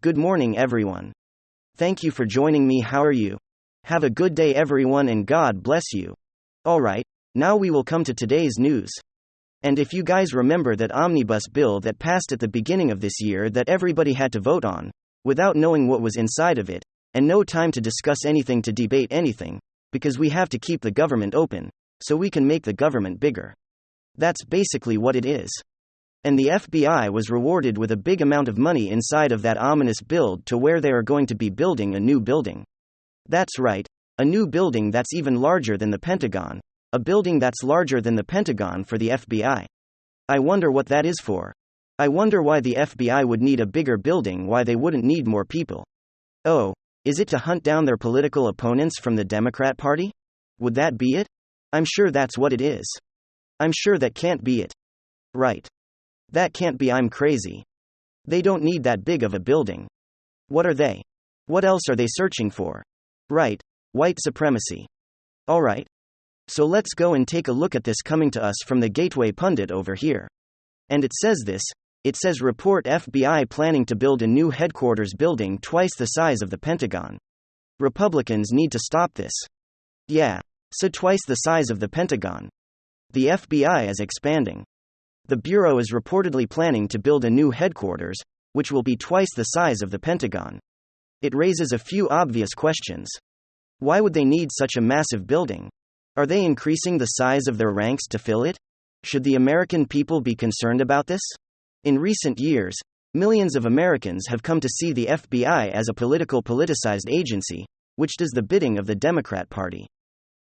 Good morning, everyone. Thank you for joining me. How are you? Have a good day, everyone, and God bless you. Alright, now we will come to today's news. And if you guys remember that omnibus bill that passed at the beginning of this year that everybody had to vote on, without knowing what was inside of it, and no time to discuss anything, to debate anything, because we have to keep the government open, so we can make the government bigger. That's basically what it is. And the FBI was rewarded with a big amount of money inside of that ominous build to where they are going to be building a new building. That's right, a new building that's even larger than the Pentagon, a building that's larger than the Pentagon for the FBI. I wonder what that is for. I wonder why the FBI would need a bigger building, why they wouldn't need more people. Oh, is it to hunt down their political opponents from the Democrat Party? Would that be it? I'm sure that's what it is. I'm sure that can't be it. Right. That can't be. I'm crazy. They don't need that big of a building. What are they? What else are they searching for? Right, white supremacy. Alright. So let's go and take a look at this, coming to us from the Gateway Pundit over here. And it says this, it says report FBI planning to build a new headquarters building twice the size of the Pentagon. Republicans need to stop this. Yeah, so twice the size of the Pentagon. The FBI is expanding. The Bureau is reportedly planning to build a new headquarters, which will be twice the size of the Pentagon. It raises a few obvious questions. Why would they need such a massive building? Are they increasing the size of their ranks to fill it? Should the American people be concerned about this? In recent years, millions of Americans have come to see the FBI as a politicized agency, which does the bidding of the Democrat Party.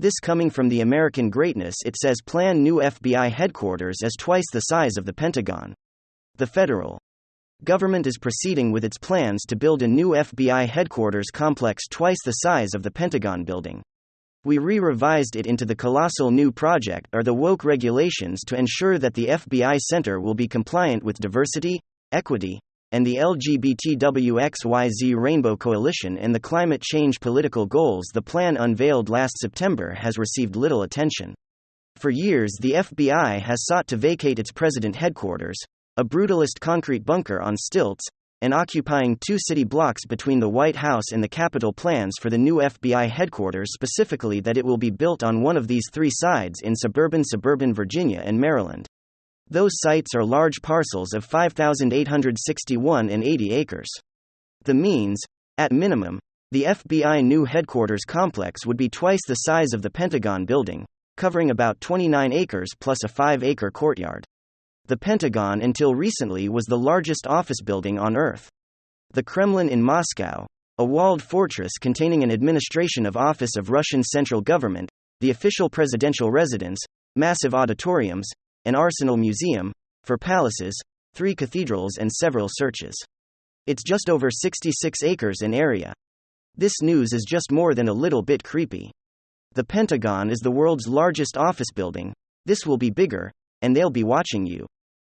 This coming from the American Greatness, it says plan new FBI headquarters as twice the size of the Pentagon. The federal government is proceeding with its plans to build a new FBI headquarters complex twice the size of the Pentagon building. We revised it into the colossal new project or the woke regulations to ensure that the FBI center will be compliant with diversity, equity, and the LGBTQXYZ Rainbow Coalition and the climate change political goals. The plan, unveiled last September, has received little attention. For years, the FBI has sought to vacate its president headquarters, a brutalist concrete bunker on stilts, and occupying 2 city blocks between the White House and the Capitol. Plans for the new FBI headquarters, specifically that it will be built on one of these 3 sites in suburban Virginia and Maryland. Those sites are large parcels of 5,861 and 80 acres. The means, at minimum, the FBI new headquarters complex would be twice the size of the Pentagon building, covering about 29 acres plus a 5-acre courtyard. The Pentagon until recently was the largest office building on Earth. The Kremlin in Moscow, a walled fortress containing an administration of office of Russian central government, the official presidential residence, massive auditoriums, an arsenal museum, 4 palaces, 3 cathedrals and several churches. It's just over 66 acres in area. This news is just more than a little bit creepy. The Pentagon is the world's largest office building. This will be bigger, and they'll be watching you.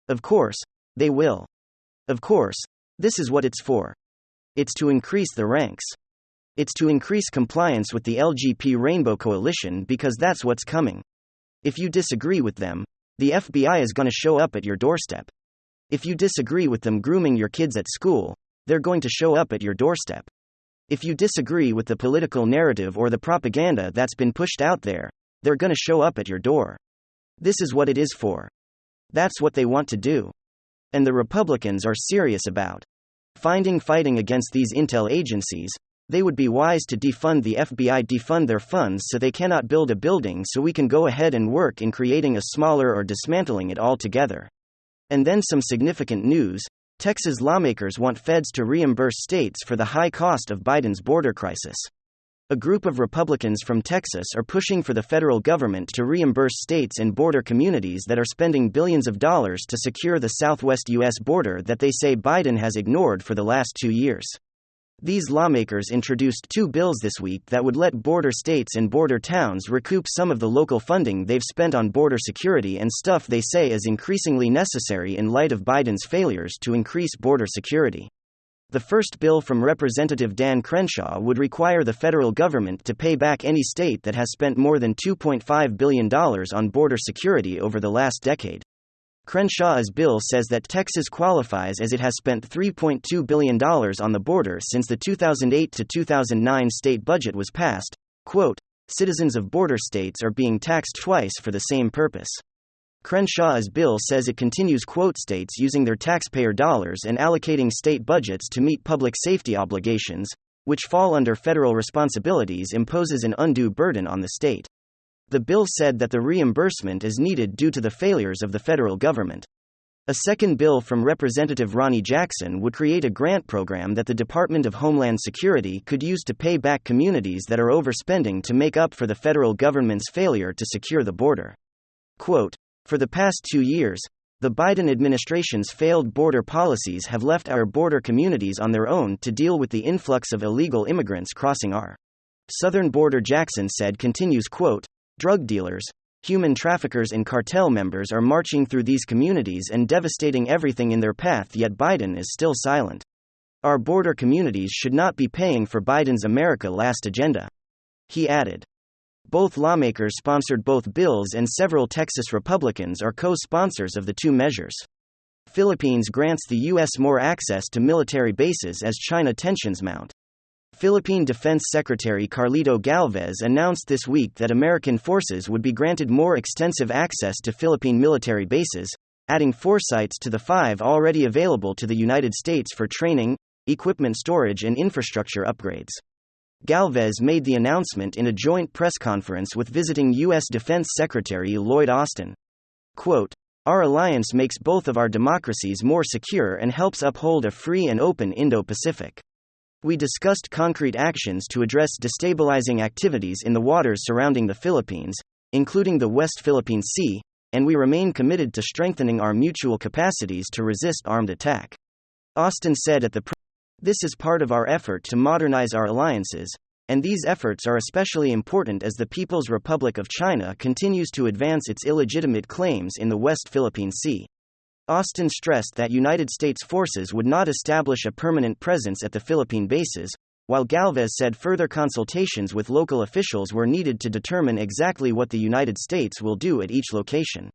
Of course, they will. Of course, this is what it's for. It's to increase the ranks. It's to increase compliance with the LGBT Rainbow Coalition, because that's what's coming. If you disagree with them, the FBI is going to show up at your doorstep. If you disagree with them grooming your kids at school, they're going to show up at your doorstep. If you disagree with the political narrative or the propaganda that's been pushed out there, they're going to show up at your door. This is what it is for. That's what they want to do. And the Republicans are serious about fighting against these intel agencies. They would be wise to defund the FBI, defund their funds so they cannot build a building, so we can go ahead and work in creating a smaller or dismantling it altogether. And then some significant news: Texas lawmakers want feds to reimburse states for the high cost of Biden's border crisis. A group of Republicans from Texas are pushing for the federal government to reimburse states and border communities that are spending billions of dollars to secure the southwest U.S. border that they say Biden has ignored for the last 2 years. These lawmakers introduced 2 bills this week that would let border states and border towns recoup some of the local funding they've spent on border security and stuff they say is increasingly necessary in light of Biden's failures to increase border security. The first bill from Representative Dan Crenshaw would require the federal government to pay back any state that has spent more than $2.5 billion on border security over the last decade. Crenshaw's bill says that Texas qualifies as it has spent $3.2 billion on the border since the 2008 to 2009 state budget was passed. Quote, citizens of border states are being taxed twice for the same purpose. Crenshaw's bill says it continues, quote, states using their taxpayer dollars and allocating state budgets to meet public safety obligations, which fall under federal responsibilities, imposes an undue burden on the state. The bill said that the reimbursement is needed due to the failures of the federal government. A second bill from Representative Ronnie Jackson would create a grant program that the Department of Homeland Security could use to pay back communities that are overspending to make up for the federal government's failure to secure the border. Quote, for the past 2 years, the Biden administration's failed border policies have left our border communities on their own to deal with the influx of illegal immigrants crossing our southern border, Jackson said. Continues, quote, drug dealers, human traffickers and cartel members are marching through these communities and devastating everything in their path, yet Biden is still silent. Our border communities should not be paying for Biden's America Last agenda. He added. Both lawmakers sponsored both bills, and several Texas Republicans are co-sponsors of the two measures. Philippines grants the U.S. more access to military bases as China tensions mount. Philippine Defense Secretary Carlito Galvez announced this week that American forces would be granted more extensive access to Philippine military bases, adding 4 sites to the 5 already available to the United States for training, equipment storage and infrastructure upgrades. Galvez made the announcement in a joint press conference with visiting U.S. Defense Secretary Lloyd Austin. Quote, our alliance makes both of our democracies more secure and helps uphold a free and open Indo-Pacific. We discussed concrete actions to address destabilizing activities in the waters surrounding the Philippines, including the West Philippine Sea, and we remain committed to strengthening our mutual capacities to resist armed attack. Austin said at the this is part of our effort to modernize our alliances, and these efforts are especially important as the People's Republic of China continues to advance its illegitimate claims in the West Philippine Sea. Austin stressed that United States forces would not establish a permanent presence at the Philippine bases, while Galvez said further consultations with local officials were needed to determine exactly what the United States will do at each location.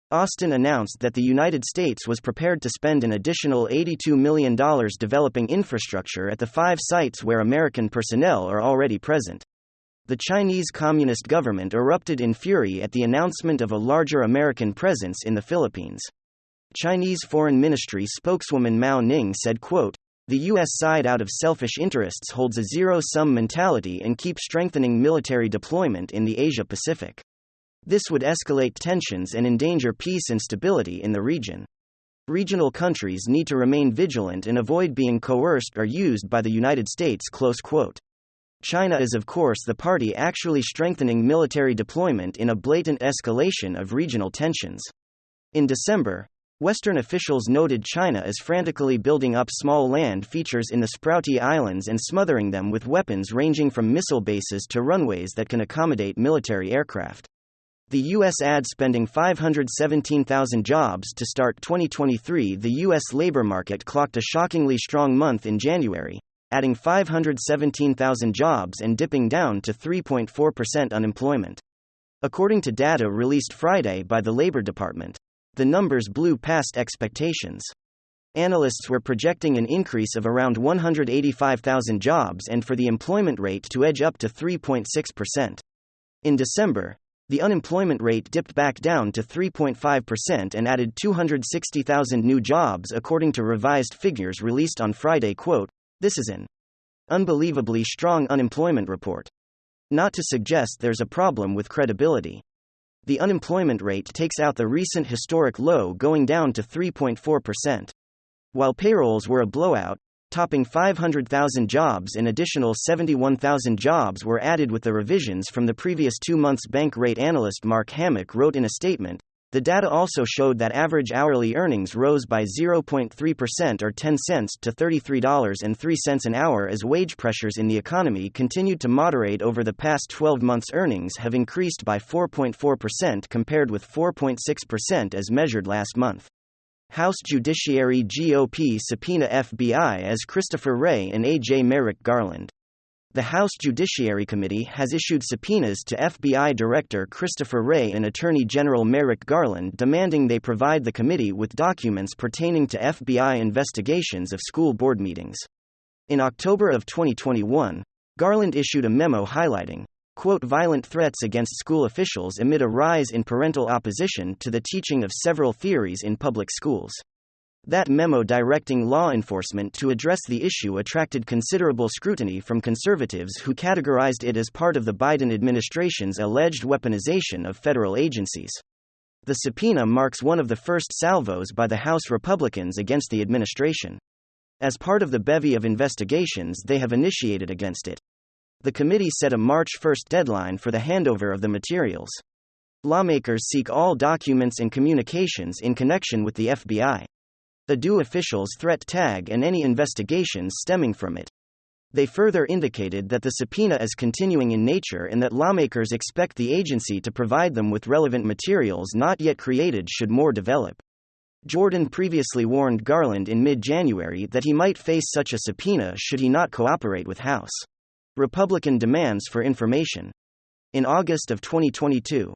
Austin announced that the United States was prepared to spend an additional $82 million developing infrastructure at the 5 sites where American personnel are already present. The Chinese Communist government erupted in fury at the announcement of a larger American presence in the Philippines. Chinese Foreign Ministry spokeswoman Mao Ning said, quote, the U.S. side out of selfish interests holds a zero-sum mentality and keeps strengthening military deployment in the Asia-Pacific. This would escalate tensions and endanger peace and stability in the region. Regional countries need to remain vigilant and avoid being coerced or used by the United States. Close quote. China is of course the party actually strengthening military deployment in a blatant escalation of regional tensions. In December, Western officials noted China is frantically building up small land features in the Spratly Islands and smothering them with weapons ranging from missile bases to runways that can accommodate military aircraft. The U.S. adds spending 517,000 jobs to start 2023. The U.S. labor market clocked a shockingly strong month in January, adding 517,000 jobs and dipping down to 3.4% unemployment. According to data released Friday by the Labor Department, the numbers blew past expectations. Analysts were projecting an increase of around 185,000 jobs and for the employment rate to edge up to 3.6%. In December, the unemployment rate dipped back down to 3.5% and added 260,000 new jobs according to revised figures released on Friday. Quote, this is an unbelievably strong unemployment report. Not to suggest there's a problem with credibility. The unemployment rate takes out the recent historic low going down to 3.4%. While payrolls were a blowout, topping 500,000 jobs, an additional 71,000 jobs were added with the revisions from the previous 2 months. Bank rate analyst Mark Hammock wrote in a statement, the data also showed that average hourly earnings rose by 0.3% or 10 cents to $33.03 an hour as wage pressures in the economy continued to moderate over the past 12 months. Earnings have increased by 4.4% compared with 4.6% as measured last month. House Judiciary GOP subpoena FBI as Christopher Wray and A.J. Merrick Garland. The House Judiciary Committee has issued subpoenas to FBI Director Christopher Wray and Attorney General Merrick Garland demanding they provide the committee with documents pertaining to FBI investigations of school board meetings. In October of 2021, Garland issued a memo highlighting, quote, violent threats against school officials amid a rise in parental opposition to the teaching of several theories in public schools. That memo directing law enforcement to address the issue attracted considerable scrutiny from conservatives who categorized it as part of the Biden administration's alleged weaponization of federal agencies. The subpoena marks one of the first salvos by the House Republicans against the administration. As part of the bevy of investigations they have initiated against it. The committee set a March 1 deadline for the handover of the materials. Lawmakers seek all documents and communications in connection with the FBI. The DOE officials threat tag and any investigations stemming from it. They further indicated that the subpoena is continuing in nature and that lawmakers expect the agency to provide them with relevant materials not yet created should more develop. Jordan previously warned Garland in mid-January that he might face such a subpoena should he not cooperate with House Republican demands for information. In August of 2022,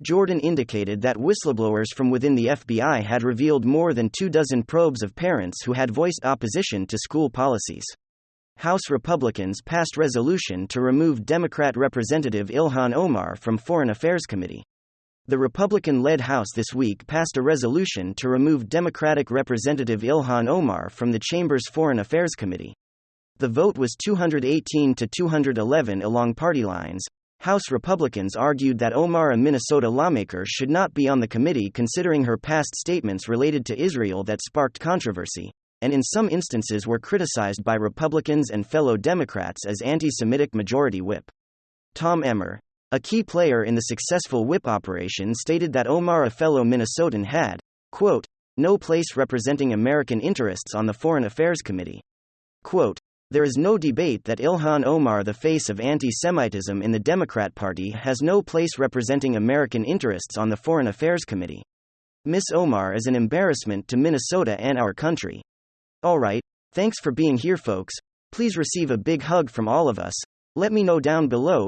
Jordan indicated that whistleblowers from within the FBI had revealed more than 24 probes of parents who had voiced opposition to school policies. House Republicans passed resolution to remove Democrat Representative Ilhan Omar from Foreign Affairs Committee. The Republican-led House this week passed a resolution to remove Democratic Representative Ilhan Omar from the chamber's Foreign Affairs Committee. The vote was 218 to 211 along party lines. House Republicans argued that Omar, a Minnesota lawmaker, should not be on the committee considering her past statements related to Israel that sparked controversy, and in some instances were criticized by Republicans and fellow Democrats as anti-Semitic. Majority Whip Tom Emmer, a key player in the successful whip operation, stated that Omar, a fellow Minnesotan, had, quote, no place representing American interests on the Foreign Affairs Committee. Quote, there is no debate that Ilhan Omar, the face of anti-Semitism in the Democrat Party, has no place representing American interests on the Foreign Affairs Committee. Miss Omar is an embarrassment to Minnesota and our country. Alright, thanks for being here folks, please receive a big hug from all of us, let me know down below